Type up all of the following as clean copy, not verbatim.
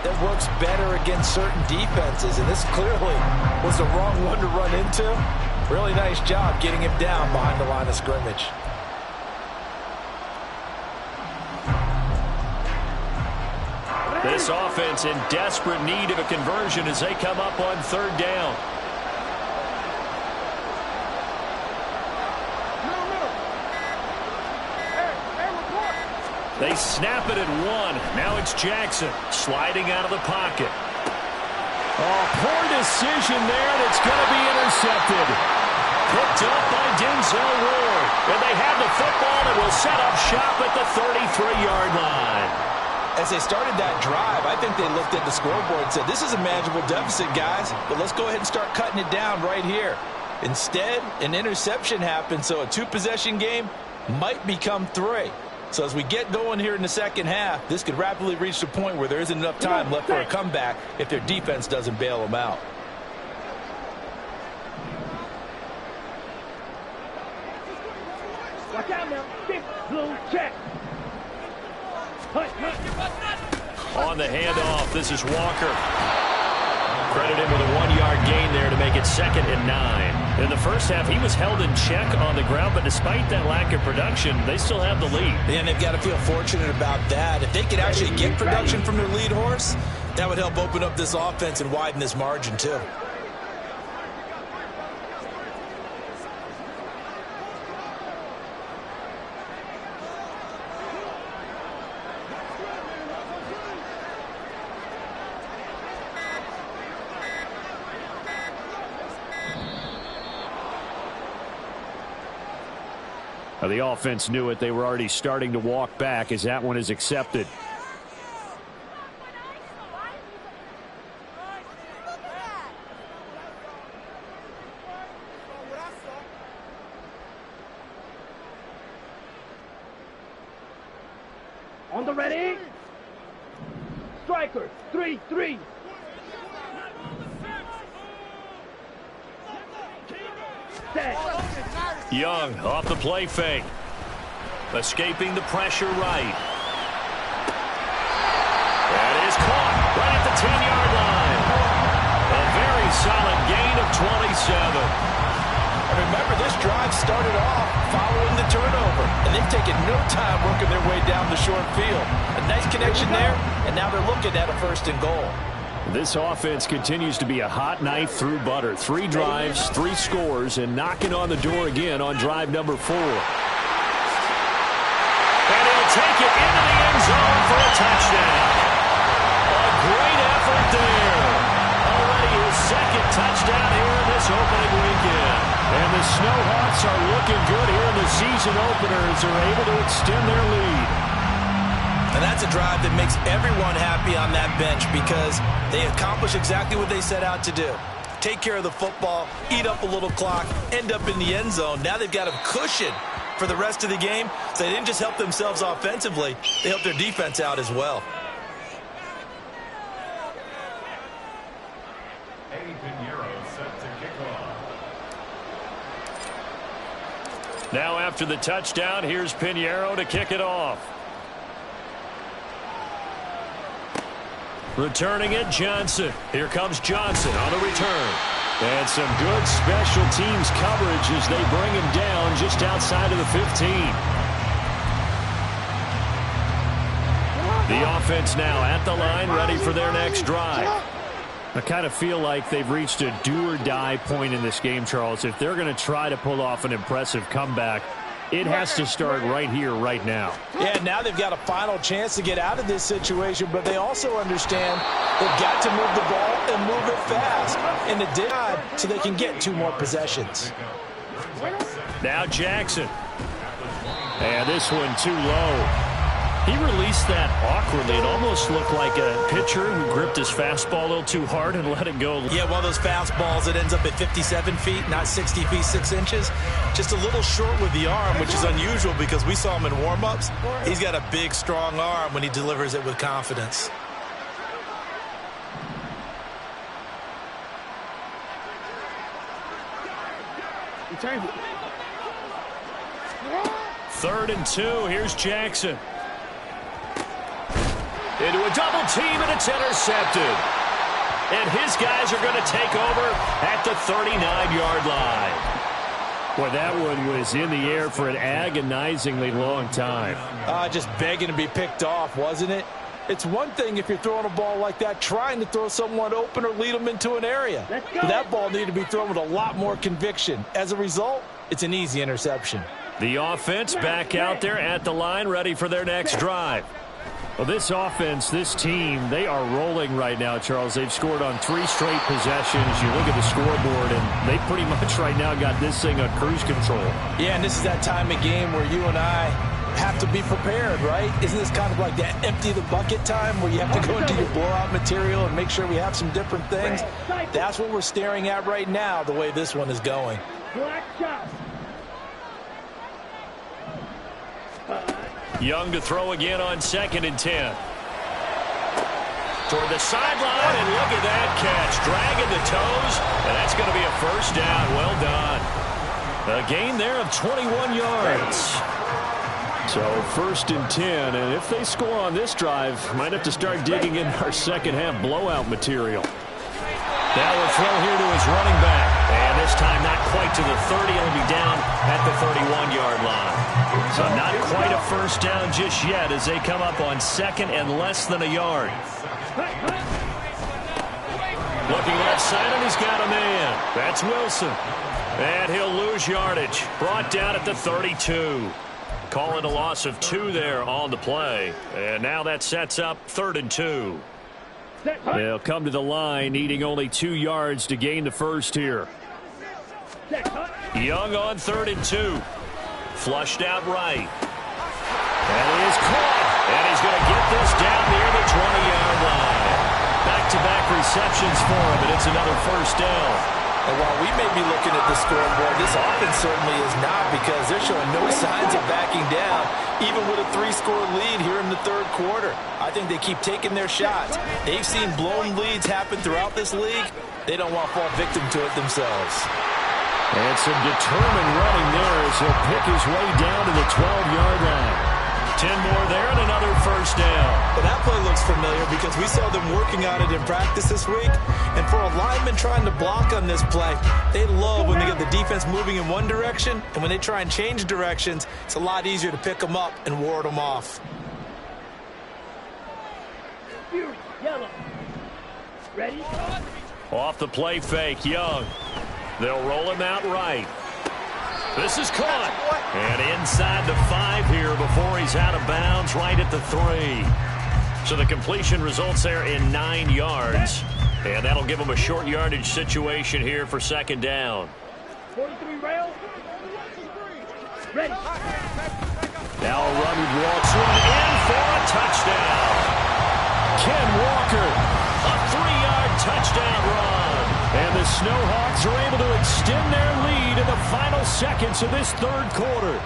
that works better against certain defenses, and this clearly was the wrong one to run into. Really nice job getting him down behind the line of scrimmage. This offense in desperate need of a conversion as they come up on third down. They snap it at one. Now it's Jackson sliding out of the pocket. Oh, poor decision there. That's going to be intercepted. Picked up by Denzel Ward. And they have the football and will set up shop at the 33-yard line. As they started that drive, I think they looked at the scoreboard and said, this is a manageable deficit, guys, but let's go ahead and start cutting it down right here. Instead, an interception happened, so a two-possession game might become three. So as we get going here in the second half, this could rapidly reach the point where there isn't enough time left for a comeback if their defense doesn't bail them out. Watch out now. Big blue check. On the handoff, this is Walker. Credit him with a 1-yard gain there to make it 2nd and 9. In the first half, he was held in check on the ground, but despite that lack of production, they still have the lead. And they've got to feel fortunate about that. If they could actually get production from their lead horse, that would help open up this offense and widen this margin too. The offense knew it. They were already starting to walk back as that one is accepted. On the ready. Striker. 3-3. Young off the play fake. Escaping the pressure right. That is caught right at the 10-yard line. A very solid gain of 27. And remember, this drive started off following the turnover, and they've taken no time working their way down the short field. A nice connection there, and now they're looking at a 1st and goal. This offense continues to be a hot knife through butter. 3 drives, 3 scores, and knocking on the door again on drive number 4. And he'll take it into the end zone for a touchdown. A great effort there. Already his 2nd touchdown here in this opening weekend. And the Snowhawks are looking good here in the season opener as they're able to extend their lead. And that's a drive that makes everyone happy on that bench because they accomplish exactly what they set out to do. Take care of the football, eat up a little clock, end up in the end zone. Now they've got a cushion for the rest of the game. So they didn't just help themselves offensively, they helped their defense out as well. Now after the touchdown, here's Pinheiro to kick it off. Returning it, Johnson. Here comes Johnson on the return. And some good special teams coverage as they bring him down just outside of the 15. The offense now at the line, ready for their next drive. I kind of feel like they've reached a do-or-die point in this game, Charles. If they're going to try to pull off an impressive comeback, it has to start right here, right now. Yeah, now they've got a final chance to get out of this situation, but they also understand they've got to move the ball and move it fast in the did so they can get 2 more possessions. Now Jackson. And this one too low. He released that awkwardly. It almost looked like a pitcher who gripped his fastball a little too hard and let it go. Yeah, one of those fastballs that ends up at 57 feet, not 60 feet, 6 inches. Just a little short with the arm, which is unusual because we saw him in warm-ups. He's got a big, strong arm when he delivers it with confidence. Third and 2. Here's Jackson. into a double team, and it's intercepted. And his guys are going to take over at the 39-yard line. Boy, that one was in the air for an agonizingly long time. Just begging to be picked off, wasn't it? It's one thing if you're throwing a ball like that, trying to throw someone open or lead them into an area. But that ball needed to be thrown with a lot more conviction. As a result, it's an easy interception. The offense back out there at the line, ready for their next drive. Well, this offense, this team, they are rolling right now, Charles. They've scored on 3 straight possessions. You look at the scoreboard, and they pretty much right now got this thing on cruise control. Yeah, and this is that time of game where you and I have to be prepared, right? Isn't this kind of like that empty the bucket time where you have to go into your blowout material and make sure we have some different things? That's what we're staring at right now, the way this one is going. Black shot. Young to throw again on 2nd and 10. Toward the sideline, and look at that catch. Dragging the toes, and that's going to be a first down. Well done. A gain there of 21 yards. So 1st and 10, and if they score on this drive, might have to start digging in our second half blowout material. Now a throw here to his running back. And this time not quite to the 30. It'll be down at the 31-yard line. So not quite a first down just yet as they come up on 2nd and less than a yard. Looking left side, and he's got a man. That's Wilson. And he'll lose yardage. Brought down at the 32. Calling a loss of 2 there on the play. And now that sets up 3rd and 2. They'll come to the line, needing only 2 yards to gain the first here. Young on 3rd and 2. Flushed out right. And he is caught. And he's going to get this down near the 20-yard line. Back-to-back receptions for him, and it's another first down. And while we may be looking at the scoreboard, this offense certainly is not, because they're showing no signs of backing down, even with a 3-score lead here in the 3rd quarter. I think they keep taking their shots. They've seen blown leads happen throughout this league. They don't want to fall victim to it themselves. And some determined running there as he'll pick his way down to the 12-yard line. 10 more there and another first down. Well, that play looks familiar because we saw them working on it in practice this week. And for a lineman trying to block on this play, they love when they get the defense moving in one direction. And when they try and change directions, it's a lot easier to pick them up and ward them off. Yellow. Ready? Off the play fake, Young. They'll roll him out right. This is caught. And inside the 5 here before he's out of bounds, right at the 3. So the completion results there in 9 yards. And that'll give him a short yardage situation here for 2nd down. 43 rail. Ready. Now a run walks one in for a touchdown. Ken Walker, a 3-yard touchdown run. And the Snowhawks are able to extend their lead in the final seconds of this 3rd quarter.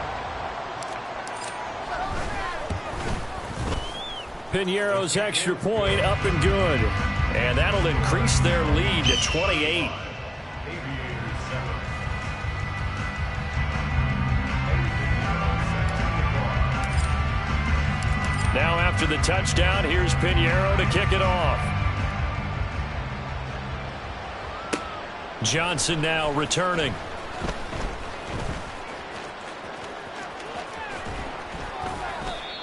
Piñeiro's extra point up and good. And that'll increase their lead to 28. Now after the touchdown, here's Piñeiro to kick it off. Johnson now returning.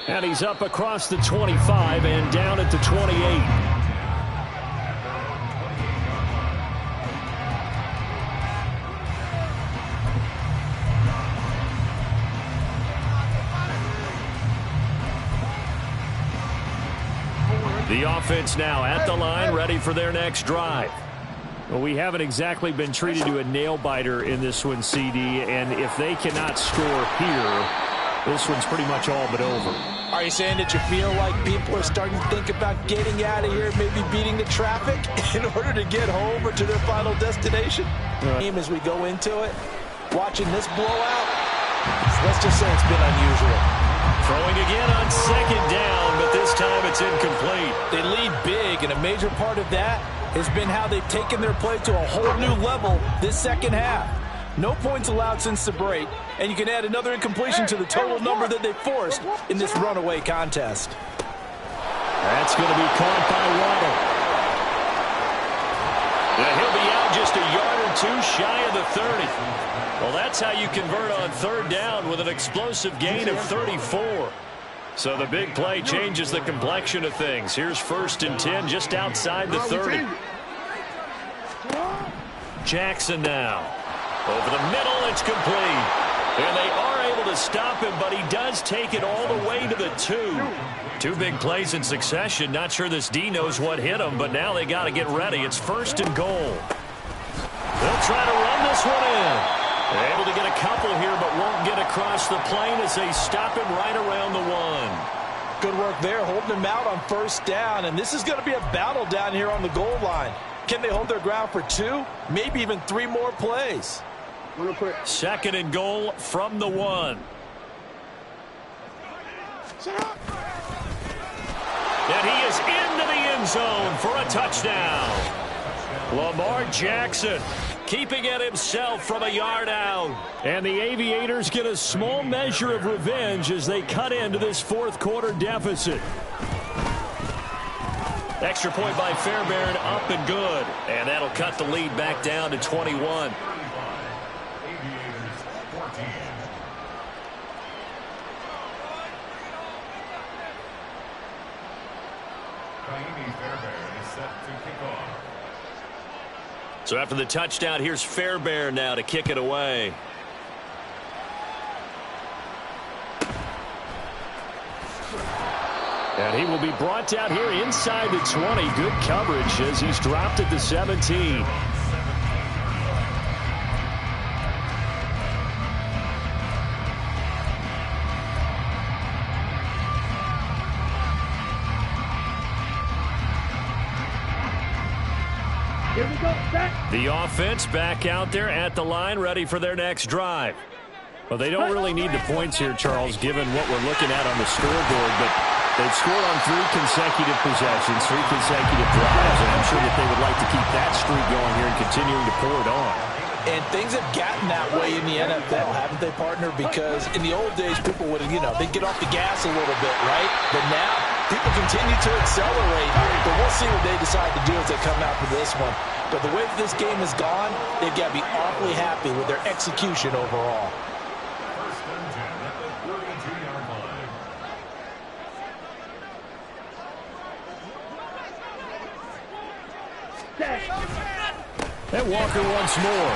And he's up across the 25 and down at the 28. The offense now at the line, ready for their next drive. Well, we haven't exactly been treated to a nail-biter in this one, CD, and if they cannot score here, this one's pretty much all but over. Are you saying that you feel like people are starting to think about getting out of here, maybe beating the traffic in order to get home or to their final destination? As we go into it, watching this blowout, let's just say it's been unusual. Throwing again on 2nd down, but this time it's incomplete. They lead big, and a major part of that has been how they've taken their play to a whole new level this 2nd half. No points allowed since the break, and you can add another incompletion to the total number that they forced in this runaway contest. That's That's going to be caught by Waddle. Yeah, he'll be out just a yard or two shy of the 30. Well, that's how you convert on third down with an explosive gain of 34. So the big play changes the complexion of things. Here's 1st and 10 just outside the 30. Jackson now. Over the middle, it's complete. And they are able to stop him, but he does take it all the way to the 2. 2 big plays in succession. Not sure this D knows what hit him, but now they got to get ready. It's 1st and goal. They'll try to run this one in. They're able to get a couple here, but won't get across the plane as they stop him right around the 1. Good work there, holding him out on 1st down, and this is going to be a battle down here on the goal line. Can they hold their ground for 2, maybe even 3 more plays? 2nd and goal from the 1. And he is into the end zone for a touchdown. Lamar Jackson keeping it himself from a yard out. And the Aviators get a small measure of revenge as they cut into this 4th quarter deficit. Extra point by Fairbairn, up and good. And that'll cut the lead back down to 21. So after the touchdown, here's Fairbairn now to kick it away. And he will be brought down here inside the 20. Good coverage as he's dropped at the 17. Here we go, set. The offense back out there at the line, ready for their next drive. Well, they don't really need the points here, Charles, given what we're looking at on the scoreboard, but they've scored on 3 consecutive possessions, 3 consecutive drives, and I'm sure that they would like to keep that streak going here and continuing to pour it on. And things have gotten that way in the NFL, haven't they, partner? Because in the old days, people would, they'd get off the gas a little bit, right? But now, people continue to accelerate. But we'll see what they decide to do as they come out for this one. But the way that this game has gone, they've got to be awfully happy with their execution overall. And Walker once more.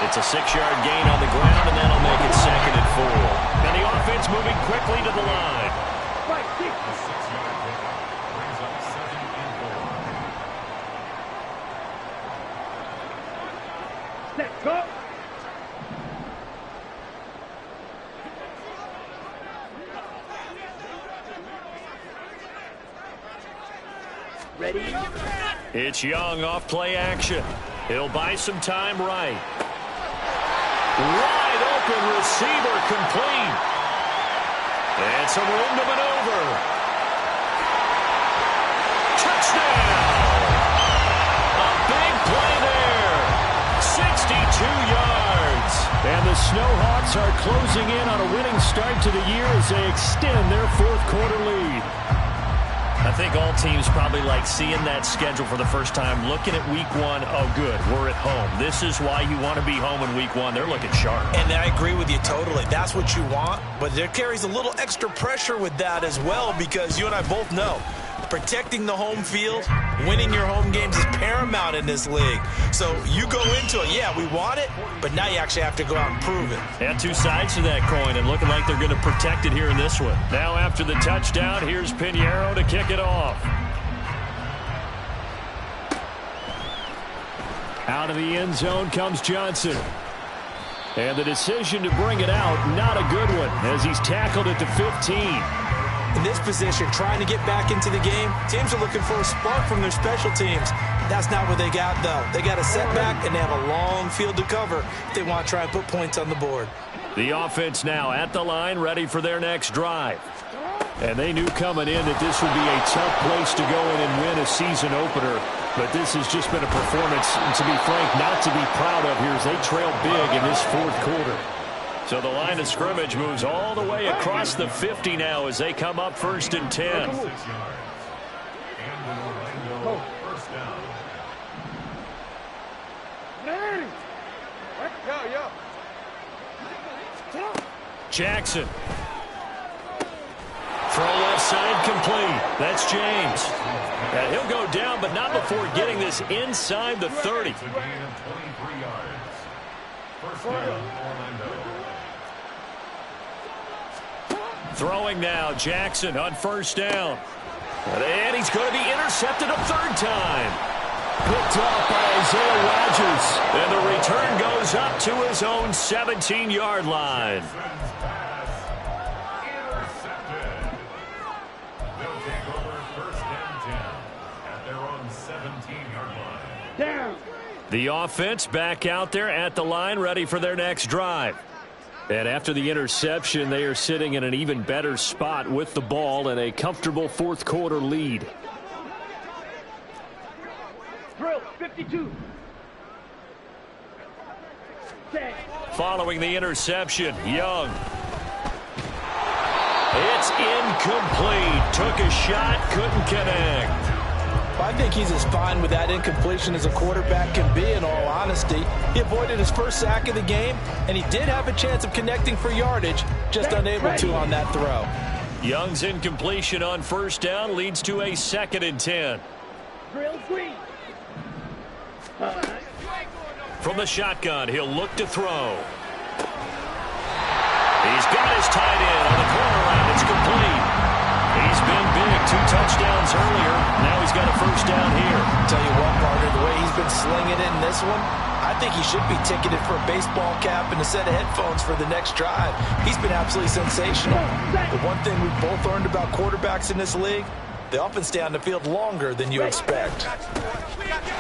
It's a 6-yard gain on the ground, and that'll make it 2nd and 4. And the offense moving quickly to the line. Set, go. Ready? It's Young off play action. He'll buy some time right. Wide open receiver complete. And some room to maneuver. Touchdown! A big play there. 62 yards. And the Snowhawks are closing in on a winning start to the year as they extend their 4th quarter lead. I think all teams probably like seeing that schedule for the first time, looking at week 1. Oh, good, we're at home. This is why you want to be home in week 1. They're looking sharp. And I agree with you totally. That's what you want. But there carries a little extra pressure with that as well, because you and I both know protecting the home field, winning your home games is paramount in this league. So you go into it, yeah, we want it, but now you actually have to go out and prove it. And 2 sides to that coin, and looking like they're going to protect it here in this one. Now after the touchdown, here's Pinheiro to kick it off. Out of the end zone comes Johnson. And the decision to bring it out, not a good one, as he's tackled at the 15. In this position, trying to get back into the game, teams are looking for a spark from their special teams. That's not what they got, though. They got a setback, and they have a long field to cover if they want to try and put points on the board. The offense now at the line, ready for their next drive. And they knew coming in that this would be a tough place to go in and win a season opener. But this has just been a performance, to be frank, not to be proud of here as they trail big in this 4th quarter. So the line of scrimmage moves all the way across the 50 now as they come up 1st and 10. Jackson. Throw left side complete. That's James. And he'll go down, but not before getting this inside the 30. Throwing now, Jackson on 1st down. And he's going to be intercepted a 3rd time. Picked off by Isaiah Rodgers. And the return goes up to his own 17-yard line. Down. The offense back out there at the line, ready for their next drive. And after the interception, they are sitting in an even better spot with the ball and a comfortable 4th quarter lead. Drill 52. Set. Following the interception, Young. It's incomplete. Took a shot, couldn't connect. I think he's as fine with that incompletion as a quarterback can be, in all honesty. He avoided his first sack of the game, and he did have a chance of connecting for yardage, just unable to on that throw. Young's incompletion on 1st down leads to a 2nd and 10. Drill green. From the shotgun, he'll look to throw. He's got his tight end on the corner route. It's complete. He's been big, 2 touchdowns earlier. Now he's got a 1st down here. Tell you what, partner, the way he's been slinging it in this one, I think he should be ticketed for a baseball cap and a set of headphones for the next drive. He's been absolutely sensational. The one thing we've both learned about quarterbacks in this league, they often stay on the field longer than you expect.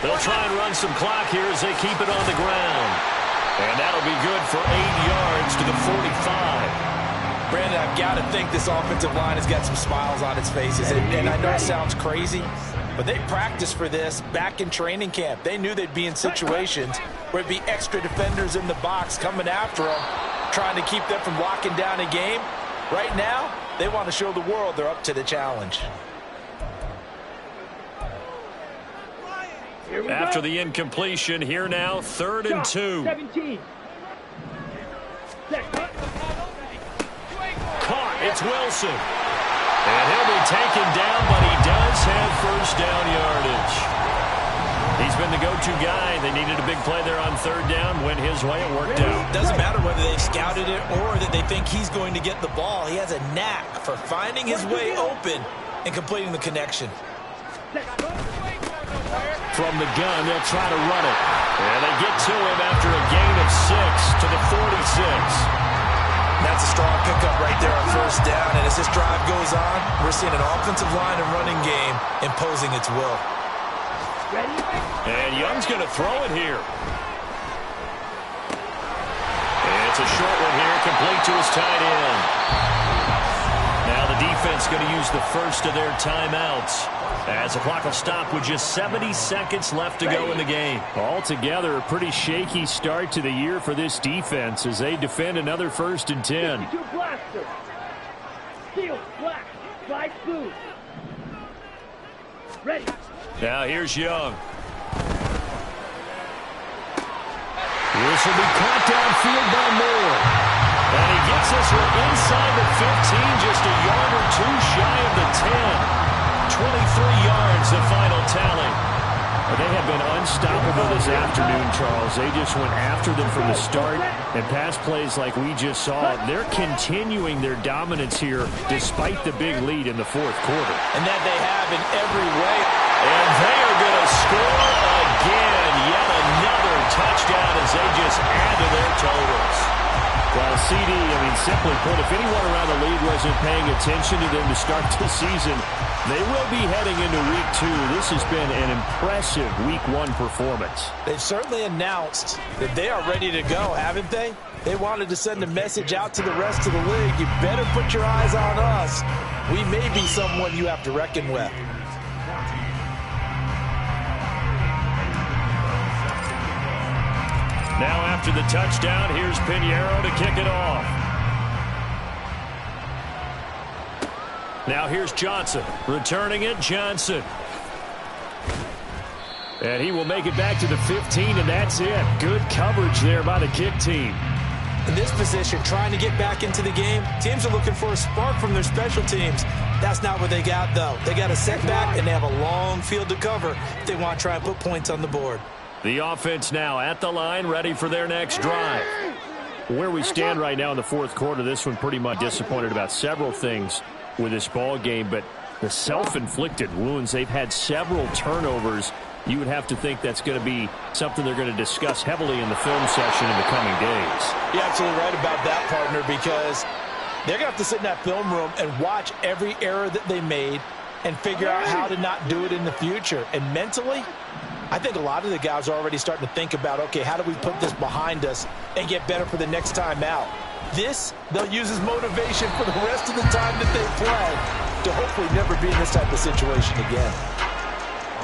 They'll try and run some clock here as they keep it on the ground. And that'll be good for 8 yards to the 45. Brandon, I've got to think this offensive line has got some smiles on its faces. And I know it sounds crazy, but they practiced for this back in training camp. They knew they'd be in situations where it'd be extra defenders in the box coming after them, trying to keep them from locking down a game. Right now, they want to show the world they're up to the challenge. After the incompletion, here now, 3rd and 2. 17. Caught, it's Wilson. And he'll be taken down, but he does have 1st down yardage. He's been the go-to guy. They needed a big play there on 3rd down. Went his way, it worked out. Doesn't matter whether they've scouted it or that they think he's going to get the ball. He has a knack for finding his way open and completing the connection. From the gun, they'll try to run it. And they get to him after a gain of 6 to the 46. That's a strong pickup right there on 1st down. And as this drive goes on, we're seeing an offensive line and running game imposing its will. Ready? And Young's going to throw it here. And it's a short one here, complete to his tight end. Now the defense going to use the first of their timeouts, as the clock will stop with just 70 seconds left to go in the game. Altogether, a pretty shaky start to the year for this defense as they defend another 1st and 10. 52 blaster. Steel, black, slide blue. Ready. Now here's Young. This will be caught downfield by Moore. And he gets this one inside the 15, just a yard or 2 shy of the 10. 23 yards, the final tally. They have been unstoppable this afternoon, Charles. They just went after them from the start, and pass plays like we just saw, they're continuing their dominance here despite the big lead in the 4th quarter. And that they have in every way. And they are going to score again. Yet another touchdown as they just add to their totals. Well, CD, simply put, if anyone around the league wasn't paying attention to them to start the season, they will be heading into Week 2. This has been an impressive Week 1 performance. They've certainly announced that they are ready to go, haven't they? They wanted to send a message out to the rest of the league. You better put your eyes on us. We may be someone you have to reckon with. Now after the touchdown, here's Pinheiro to kick it off. Now here's Johnson. Returning it, Johnson. And he will make it back to the 15, and that's it. Good coverage there by the kick team. In this position, trying to get back into the game, teams are looking for a spark from their special teams. That's not what they got, though. They got a setback, and they have a long field to cover if they want to try and put points on the board. The offense now at the line, ready for their next drive. Where we stand right now in the fourth quarter, this one pretty much disappointed about several things with this ball game, but the self-inflicted wounds, they've had several turnovers. You would have to think that's going to be something they're going to discuss heavily in the film session in the coming days. You're absolutely right about that, partner, because they're going to have to sit in that film room and watch every error that they made and figure out how to not do it in the future. And mentally, I think a lot of the guys are already starting to think about, okay, how do we put this behind us and get better for the next time out? This, they'll use as motivation for the rest of the time that they play to hopefully never be in this type of situation again.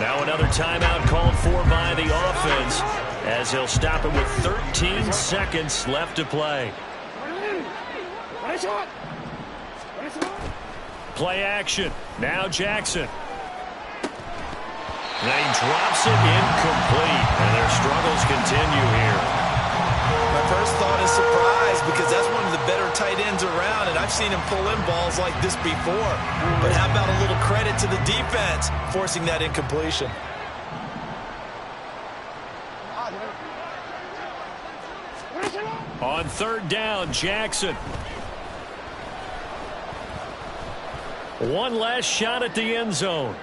Now another timeout called for by the offense as they'll stop it with 13 seconds left to play. Play action. Now Jackson. Then he drops it incomplete, and their struggles continue here. My first thought is surprise, because that's one of the better tight ends around, and I've seen him pull in balls like this before. But how about a little credit to the defense forcing that incompletion? On third down, Jackson. One last shot at the end zone.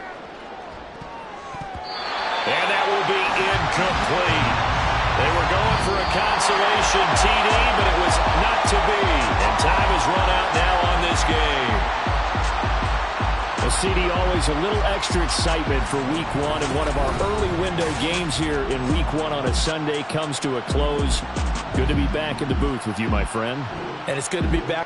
And that will be incomplete. They were going for a consolation TD, but it was not to be. And time has run out now on this game. Well, CD, always a little extra excitement for Week 1, and one of our early window games here in Week 1 on a Sunday comes to a close. Good to be back in the booth with you, my friend. And it's good to be back.